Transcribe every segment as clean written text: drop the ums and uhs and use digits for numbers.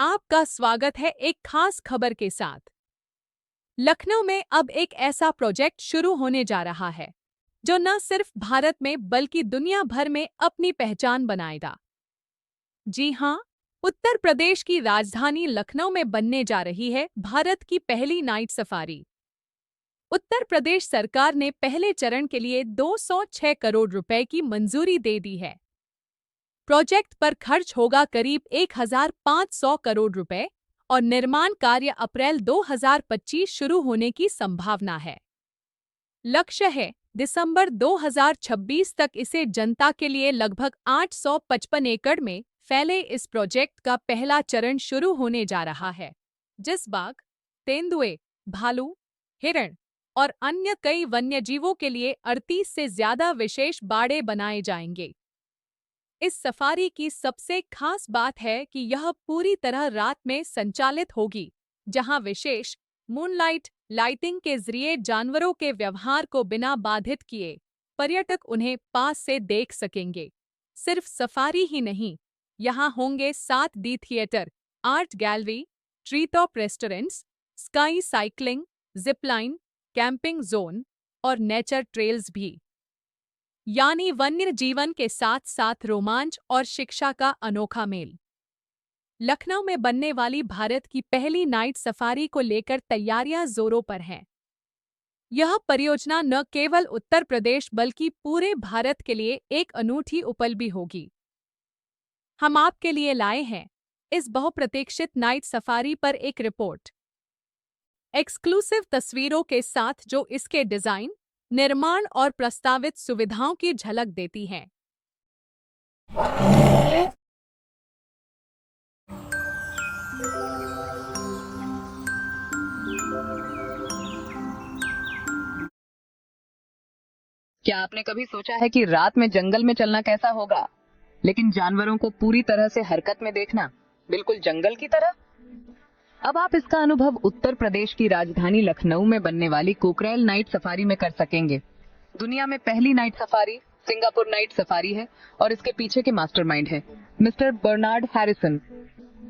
आपका स्वागत है एक खास खबर के साथ। लखनऊ में अब एक ऐसा प्रोजेक्ट शुरू होने जा रहा है जो न सिर्फ भारत में बल्कि दुनिया भर में अपनी पहचान बनाएगा। जी हाँ, उत्तर प्रदेश की राजधानी लखनऊ में बनने जा रही है भारत की पहली नाइट सफारी। उत्तर प्रदेश सरकार ने पहले चरण के लिए 206 करोड़ रुपए की मंजूरी दे दी है। प्रोजेक्ट पर खर्च होगा करीब 1,500 करोड़ रुपए और निर्माण कार्य अप्रैल 2025 शुरू होने की संभावना है। लक्ष्य है दिसंबर 2026 तक इसे जनता के लिए लगभग 855 एकड़ में फैले इस प्रोजेक्ट का पहला चरण शुरू होने जा रहा है, जिस बाघ, तेंदुए, भालू, हिरण और अन्य कई वन्यजीवों के लिए 38 से ज्यादा विशेष बाड़े बनाए जाएंगे। इस सफारी की सबसे खास बात है कि यह पूरी तरह रात में संचालित होगी, जहां विशेष मूनलाइट लाइटिंग के जरिए जानवरों के व्यवहार को बिना बाधित किए पर्यटक उन्हें पास से देख सकेंगे। सिर्फ सफारी ही नहीं, यहां होंगे 7D theatre, art gallery, tree top restaurants, sky cycling, Zipline, camping zone और नेचर ट्रेल्स भी। यानी वन्य जीवन के साथ साथ रोमांच और शिक्षा का अनोखा मेल। लखनऊ में बनने वाली भारत की पहली नाइट सफारी को लेकर तैयारियां जोरों पर हैं। यह परियोजना न केवल उत्तर प्रदेश बल्कि पूरे भारत के लिए एक अनूठी उपलब्धि भी होगी। हम आपके लिए लाए हैं इस बहुप्रतीक्षित नाइट सफारी पर एक रिपोर्ट, एक्सक्लूसिव तस्वीरों के साथ जो इसके डिजाइन, निर्माण और प्रस्तावित सुविधाओं की झलक देती हैं। क्या आपने कभी सोचा है कि रात में जंगल में चलना कैसा होगा, लेकिन जानवरों को पूरी तरह से हरकत में देखना, बिल्कुल जंगल की तरह? अब आप इसका अनुभव उत्तर प्रदेश की राजधानी लखनऊ में बनने वाली कोकरेल नाइट सफारी में कर सकेंगे। दुनिया में पहली night safari Singapore night safari है और इसके पीछे के मास्टरमाइंड है मिस्टर बर्नार्ड हैरिसन।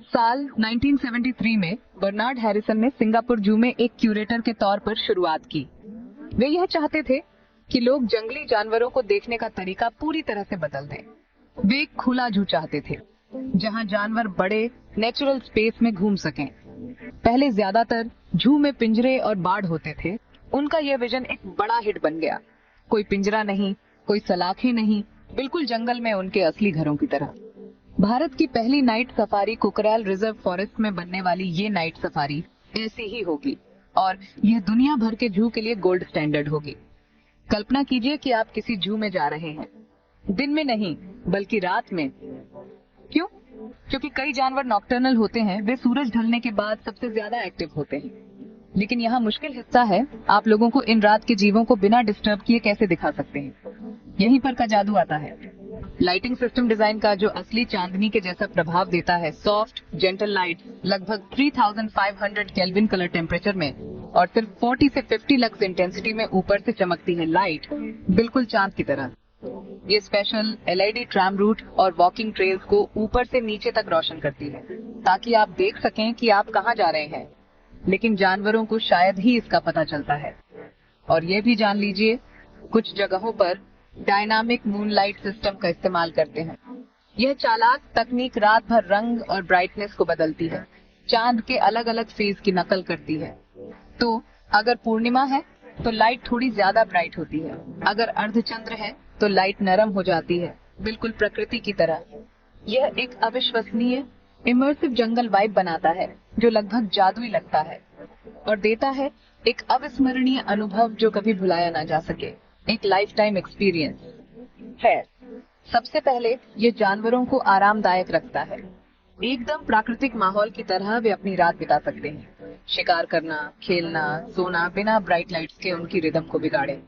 साल 1973 में बर्नार्ड हैरिसन ने सिंगापुर जू में एक क्यूरेटर के तौर पर शुरुआत की। वे यह चाहते थे कि लोग जंगली जानवरों को देखने का तरीका पूरी तरह से बदल दें। वे एक खुला जू चाहते थे जहां जानवर बड़े नेचुरल स्पेस में घूम सकें। पहले ज्यादातर जू में पिंजरे और बाड़ होते थे। उनका यह विजन एक बड़ा हिट बन गया। कोई पिंजरा नहीं, कोई सलाखें नहीं, बिल्कुल जंगल में उनके असली घरों की तरह। भारत की पहली night safari Kukrail reserve forest में बनने वाली ये नाइट सफारी ऐसी ही होगी और यह दुनिया भर के जू के लिए गोल्ड स्टैंडर्ड होगी। कल्पना कीजिए कि आप किसी जू में जा रहे हैं, दिन में नहीं बल्कि रात में। क्यों? क्योंकि कई जानवर नॉकटर्नल होते हैं, वे सूरज ढलने के बाद सबसे ज्यादा एक्टिव होते हैं। लेकिन यहाँ मुश्किल हिस्सा है, आप लोगों को इन रात के जीवों को बिना डिस्टर्ब किए कैसे दिखा सकते हैं। यहीं पर का जादू आता है। लाइटिंग सिस्टम डिजाइन का जो असली चांदनी के जैसा प्रभाव देता है, सॉफ्ट जेंटल लाइट, लगभग 3500 केल्विन कलर टेम्परेचर में और सिर्फ 40 से 50 लक्स इंटेंसिटी में ऊपर से चमकती है लाइट, बिल्कुल चांद की तरह। ये स्पेशल एलईडी ट्राम रूट और वॉकिंग ट्रेल्स को ऊपर से नीचे तक रोशन करती है ताकि आप देख सकें कि आप कहाँ जा रहे हैं। लेकिन जानवरों को शायद ही इसका पता चलता है। और ये भी जान लीजिए, कुछ जगहों पर डायनामिक मूनलाइट सिस्टम का इस्तेमाल करते हैं। यह चालाक तकनीक रात भर रंग और ब्राइटनेस को बदलती है, चांद के अलग अलग फेज की नकल करती है। तो अगर पूर्णिमा है तो लाइट थोड़ी ज्यादा ब्राइट होती है, अगर अर्धचंद्र है तो लाइट नरम हो जाती है, बिल्कुल प्रकृति की तरह। यह एक अविश्वसनीय इमर्सिव जंगल वाइब बनाता है जो लगभग जादुई लगता है और देता है एक अविस्मरणीय अनुभव जो कभी भुलाया ना जा सके, एक लाइफ टाइम एक्सपीरियंस है। सबसे पहले ये जानवरों को आरामदायक रखता है। एकदम प्राकृतिक माहौल की तरह वे अपनी रात बिता सकते हैं। शिकार करना, खेलना, सोना बिना ब्राइट लाइट्स के उनकी रिदम को बिगाड़े।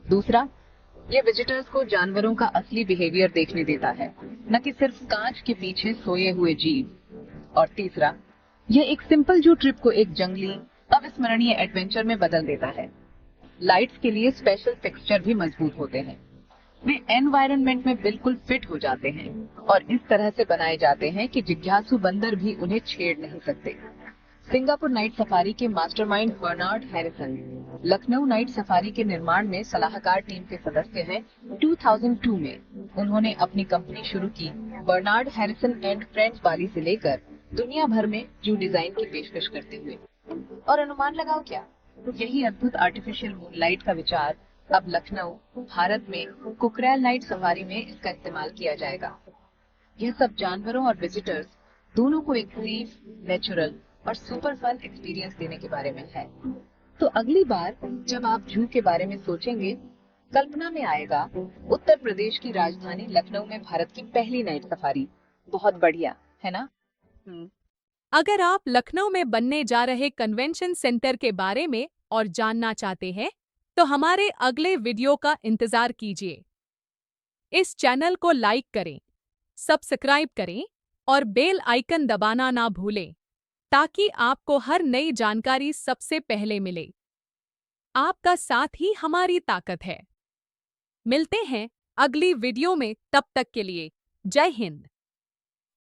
दूसरा, ये विजिटर्स को जानवरों का असली बिहेवियर देखने देता है, न कि सिर्फ कांच के पीछे सोए हुए जीव। और तीसरा, यह एक सिंपल जू ट्रिप को एक जंगली अविस्मरणीय एडवेंचर में बदल देता है। लाइट्स के लिए स्पेशल फिक्सचर भी मजबूत होते हैं। वे एनवायरनमेंट में बिल्कुल फिट हो जाते हैं और इस तरह से बनाए जाते हैं कि जिज्ञासु बंदर भी उन्हें छेड़ नहीं सकते। सिंगापुर नाइट सफारी के mastermind Bernard Harrison Lucknow night safari के निर्माण में सलाहकार टीम के सदस्य हैं। 2002 में उन्होंने अपनी कंपनी शुरू की बर्नार्ड हैरिसन एंड फ्रेंड्स बाली से लेकर दुनिया भर में जू डिजाइन की पेशकश करते हुए। और अनुमान लगाओ क्या, यही अद्भुत आर्टिफिशियल मूनलाइट का विचार अब लखनऊ भारत में कुकरैल नाइट सफारी में इसका इस्तेमाल किया जाएगा। यह सब जानवरों और विजिटर्स दोनों को एक सेफ, नेचुरल और सुपर फन एक्सपीरियंस देने के बारे में है। तो अगली बार जब आप जू के बारे में सोचेंगे, कल्पना में आएगा उत्तर प्रदेश की राजधानी लखनऊ में भारत की पहली नाइट सफारी। बहुत बढ़िया, है ना? अगर आप लखनऊ में बनने जा रहे कन्वेंशन सेंटर के बारे में और जानना चाहते हैं, तो हमारे अगले वीडियो का इंतजार कीजिए। इस चैनल को लाइक करें, सब्सक्राइब करें और बेल आइकन दबाना ना भूलें, ताकि आपको हर नई जानकारी सबसे पहले मिले। आपका साथ ही हमारी ताकत है। मिलते हैं अगली वीडियो में, तब तक के लिए जय हिंद।